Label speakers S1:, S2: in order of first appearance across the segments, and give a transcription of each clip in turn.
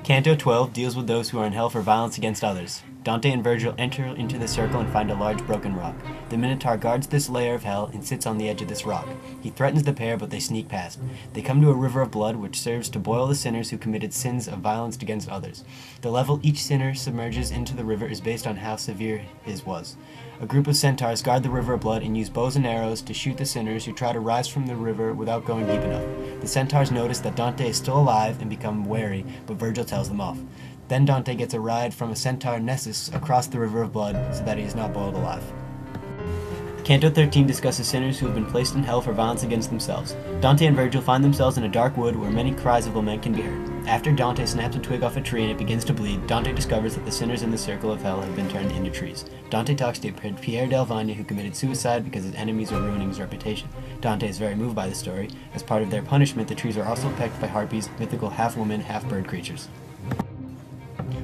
S1: Canto 12 deals with those who are in hell for violence against others. Dante and Virgil enter into the circle and find a large broken rock. The Minotaur guards this layer of hell and sits on the edge of this rock. He threatens the pair, but they sneak past. They come to a river of blood which serves to boil the sinners who committed sins of violence against others. The level each sinner submerges into the river is based on how severe his was. A group of centaurs guard the river of blood and use bows and arrows to shoot the sinners who try to rise from the river without going deep enough. The centaurs notice that Dante is still alive and become wary, but Virgil tells them off. Then Dante gets a ride from a centaur Nessus across the river of blood so that he is not boiled alive. Canto 13 discusses sinners who have been placed in hell for violence against themselves. Dante and Virgil find themselves in a dark wood where many cries of lament can be heard. After Dante snaps a twig off a tree and it begins to bleed, Dante discovers that the sinners in the circle of hell have been turned into trees. Dante talks to Pierre del Vagna, who committed suicide because his enemies were ruining his reputation. Dante is very moved by the story. As part of their punishment, the trees are also pecked by harpies, mythical half-woman, half-bird creatures.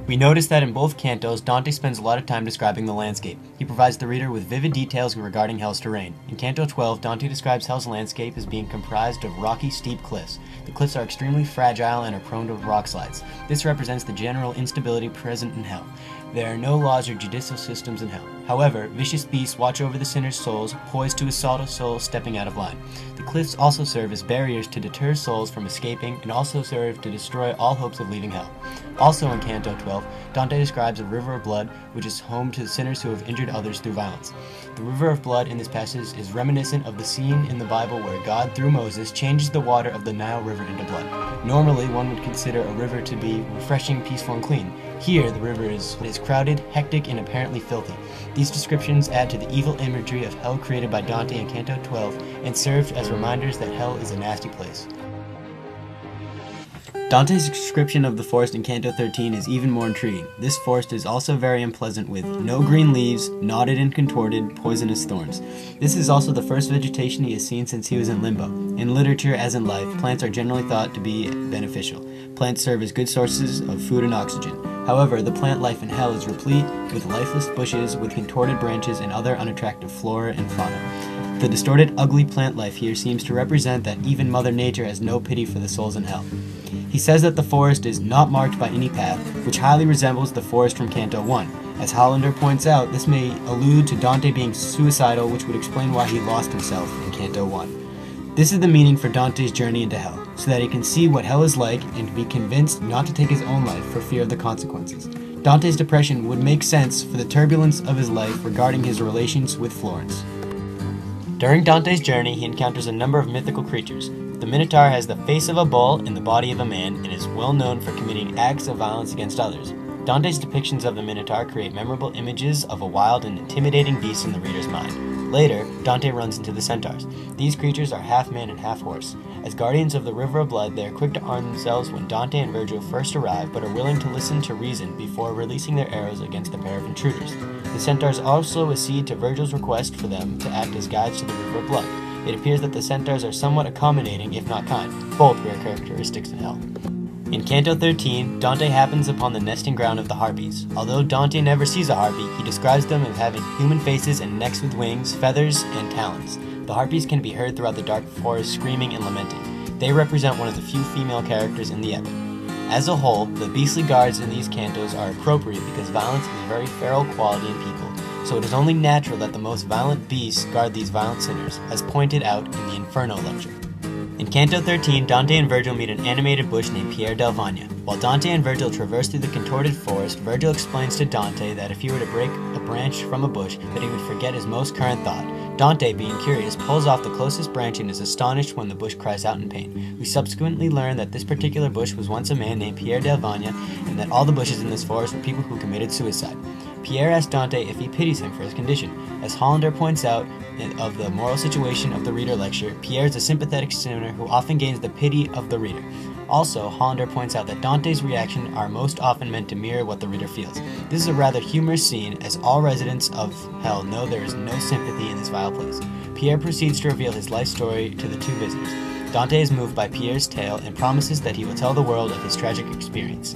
S1: We notice that in both cantos, Dante spends a lot of time describing the landscape. He provides the reader with vivid details regarding Hell's terrain. In Canto 12, Dante describes Hell's landscape as being comprised of rocky, steep cliffs. The cliffs are extremely fragile and are prone to rock slides. This represents the general instability present in Hell. There are no laws or judicial systems in Hell. However, vicious beasts watch over the sinner's souls, poised to assault a soul stepping out of line. The cliffs also serve as barriers to deter souls from escaping and also serve to destroy all hopes of leaving Hell. Also in Canto 12, Dante describes a river of blood which is home to sinners who have injured others through violence. The river of blood in this passage is reminiscent of the scene in the Bible where God, through Moses, changes the water of the Nile River into blood. Normally, one would consider a river to be refreshing, peaceful, and clean. Here, the river is crowded, hectic, and apparently filthy. These descriptions add to the evil imagery of Hell created by Dante in Canto 12 and served as reminders that Hell is a nasty place. Dante's description of the forest in Canto 13 is even more intriguing. This forest is also very unpleasant with no green leaves, knotted and contorted, poisonous thorns. This is also the first vegetation he has seen since he was in limbo. In literature, as in life, plants are generally thought to be beneficial. Plants serve as good sources of food and oxygen. However, the plant life in Hell is replete with lifeless bushes with contorted branches and other unattractive flora and fauna. The distorted, ugly plant life here seems to represent that even Mother Nature has no pity for the souls in Hell. He says that the forest is not marked by any path, which highly resembles the forest from Canto 1. As Hollander points out, this may allude to Dante being suicidal, which would explain why he lost himself in Canto 1. This is the meaning for Dante's journey into Hell, so that he can see what Hell is like and be convinced not to take his own life for fear of the consequences. Dante's depression would make sense for the turbulence of his life regarding his relations with Florence. During Dante's journey, he encounters a number of mythical creatures. The Minotaur has the face of a bull and the body of a man and is well known for committing acts of violence against others. Dante's depictions of the Minotaur create memorable images of a wild and intimidating beast in the reader's mind. Later, Dante runs into the centaurs. These creatures are half man and half horse. As guardians of the River of Blood, they are quick to arm themselves when Dante and Virgil first arrive, but are willing to listen to reason before releasing their arrows against a pair of intruders. The centaurs also accede to Virgil's request for them to act as guides to the River of Blood. It appears that the centaurs are somewhat accommodating, if not kind, both rare characteristics in Hell. In Canto 13, Dante happens upon the nesting ground of the harpies. Although Dante never sees a harpy, he describes them as having human faces and necks with wings, feathers, and talons. The harpies can be heard throughout the dark forest screaming and lamenting. They represent one of the few female characters in the epic. As a whole, the beastly guards in these cantos are appropriate because violence is a very feral quality in people, so it is only natural that the most violent beasts guard these violent sinners, as pointed out in the Inferno lecture. In Canto 13, Dante and Virgil meet an animated bush named Pierre del Vagna. While Dante and Virgil traverse through the contorted forest, Virgil explains to Dante that if he were to break a branch from a bush, that he would forget his most current thought. Dante, being curious, pulls off the closest branch and is astonished when the bush cries out in pain. We subsequently learn that this particular bush was once a man named Pierre del Vagna, and that all the bushes in this forest were people who committed suicide. Pierre asks Dante if he pities him for his condition. As Hollander points out of the moral situation of the reader lecture, Pierre is a sympathetic sinner who often gains the pity of the reader. Also, Hollander points out that Dante's reactions are most often meant to mirror what the reader feels. This is a rather humorous scene, as all residents of Hell know there is no sympathy in this vile place. Pierre proceeds to reveal his life story to the two visitors. Dante is moved by Pierre's tale and promises that he will tell the world of his tragic experience.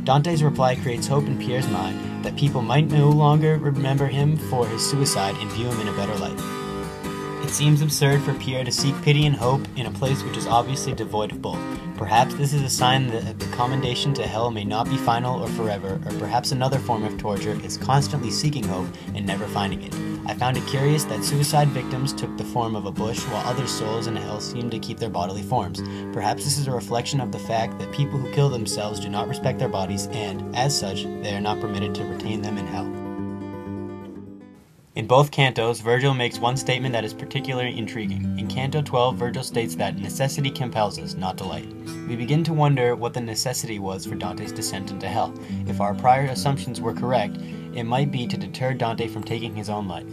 S1: Dante's reply creates hope in Pierre's mind that people might no longer remember him for his suicide and view him in a better light. seems absurd for Pierre to seek pity and hope in a place which is obviously devoid of both. Perhaps this is a sign that the commendation to hell may not be final or forever, or perhaps another form of torture is constantly seeking hope and never finding it. I found it curious that suicide victims took the form of a bush while other souls in hell seem to keep their bodily forms. Perhaps this is a reflection of the fact that people who kill themselves do not respect their bodies and, as such, they are not permitted to retain them in hell. In both cantos, Virgil makes one statement that is particularly intriguing. In Canto 12, Virgil states that necessity compels us, not delight. We begin to wonder what the necessity was for Dante's descent into hell. If our prior assumptions were correct, it might be to deter Dante from taking his own life.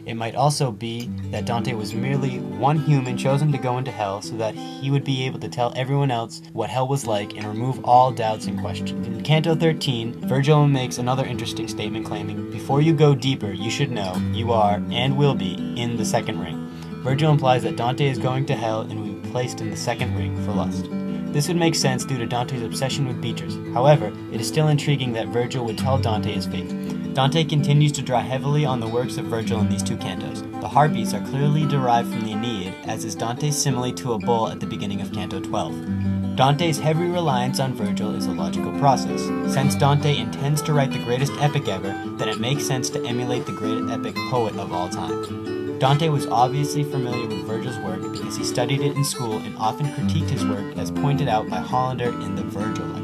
S1: It might also be that Dante was merely one human chosen to go into hell so that he would be able to tell everyone else what hell was like and remove all doubts and questions. In Canto 13, Virgil makes another interesting statement claiming, "Before you go deeper, you should know you are, and will be, in the second ring." Virgil implies that Dante is going to hell and will be placed in the second ring for lust. This would make sense due to Dante's obsession with Beatrice. However, it is still intriguing that Virgil would tell Dante his fate. Dante continues to draw heavily on the works of Virgil in these two cantos. The harpies are clearly derived from the Aeneid, as is Dante's simile to a bull at the beginning of Canto 12. Dante's heavy reliance on Virgil is a logical process. Since Dante intends to write the greatest epic ever, then it makes sense to emulate the great epic poet of all time. Dante was obviously familiar with Virgil's work because he studied it in school and often critiqued his work as pointed out by Hollander in the Virgil lecture.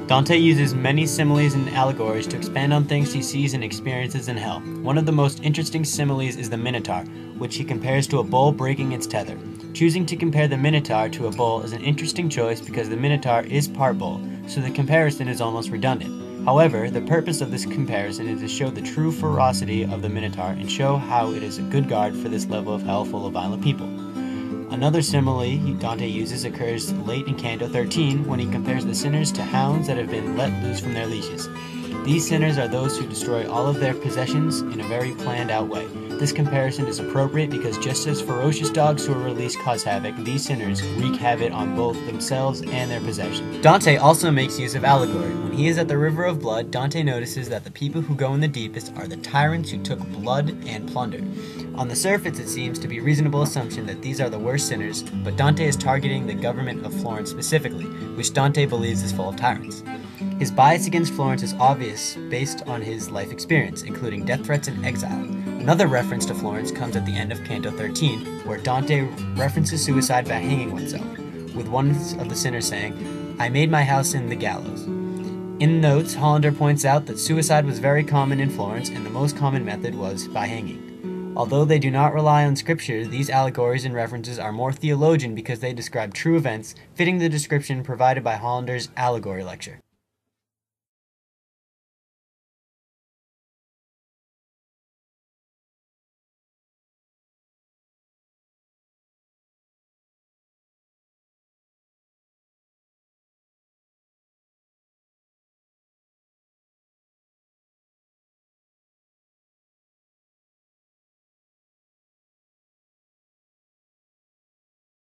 S1: Dante uses many similes and allegories to expand on things he sees and experiences in hell. One of the most interesting similes is the Minotaur, which he compares to a bull breaking its tether. Choosing to compare the Minotaur to a bull is an interesting choice because the Minotaur is part bull, so the comparison is almost redundant. However, the purpose of this comparison is to show the true ferocity of the Minotaur and show how it is a good guard for this level of hell full of violent people. Another simile Dante uses occurs late in Canto 13 when he compares the sinners to hounds that have been let loose from their leashes. These sinners are those who destroy all of their possessions in a very planned out way. This comparison is appropriate because just as ferocious dogs who are released cause havoc, these sinners wreak havoc on both themselves and their possessions. Dante also makes use of allegory. When he is at the River of Blood, Dante notices that the people who go in the deepest are the tyrants who took blood and plunder. On the surface, it seems to be a reasonable assumption that these are the worst sinners, but Dante is targeting the government of Florence specifically, which Dante believes is full of tyrants. His bias against Florence is obvious based on his life experience, including death threats and exile. Another reference to Florence comes at the end of Canto 13, where Dante references suicide by hanging oneself, with one of the sinners saying, "I made my house in the gallows." In notes, Hollander points out that suicide was very common in Florence, and the most common method was by hanging. Although they do not rely on scripture, these allegories and references are more theologian because they describe true events, fitting the description provided by Hollander's allegory lecture.